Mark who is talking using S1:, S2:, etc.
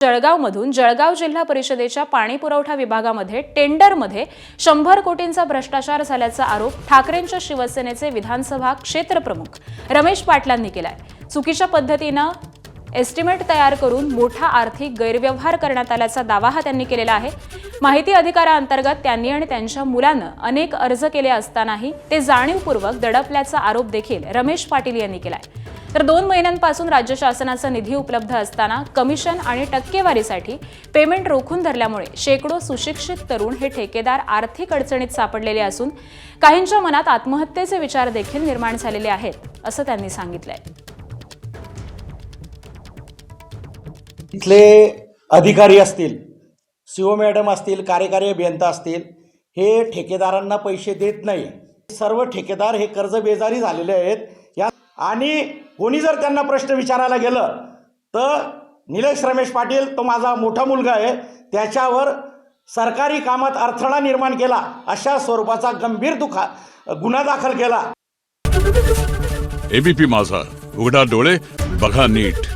S1: जळगावमधून जळगाव जिल्हा परिषदेच्या पाणी पुरवठा विभागामध्ये टेंडरमध्ये 100 कोटींचा भ्रष्टाचार झाल्याचा आरोप ठाकरेंच्या शिवसेनेचे विधानसभा क्षेत्रप्रमुख रमेश पाटलांनी केलाय। चुकीच्या पद्धतीने एस्टिमेट तयार करून मोठा आर्थिक गैरव्यवहार करण्यात आल्याचा दावा त्यांनी केलेला आहे। माहिती अधिकाराअंतर्गत त्यांनी आणि त्यांच्या मुलानं अनेक अर्ज केले असतानाही ते जाणीवपूर्वक दडपल्याचा आरोप देखील रमेश पाटील यांनी केलाय। तर 2 महिन्यांपासून राज्य शासनाचा निधी उपलब्ध असताना कमिशन आणि टक्केवारीसाठी पेमेंट रोखून धरल्यामुळे शेकडो सुशिक्षित तरुण हे ठेकेदार आर्थिक अडचणीत सापडलेले असून काहींच्या मनात आत्महत्येचे विचार देखील निर्माण झालेले आहेत असं त्यांनी सांगितलंय।
S2: इथले अधिकारी असतील, सीओ मॅडम असतील, कार्यकारी अभियंता असतील, हे ठेकेदारांना पैसे देत नाही। सर्व ठेकेदार हे कर्जबेजारी झालेले आहेत। आणि कोणी जर त्यांना प्रश्न विचारायला गेलं तर निलेश रमेश पाटील, तो माझा मोठा मुलगा आहे, त्याच्यावर सरकारी कामात अडथळा निर्माण केला अशा स्वरूपाचा गंभीर गुन्हा दाखल केला।
S3: एबीपी माझा, उघडा डोळे बघा नीट।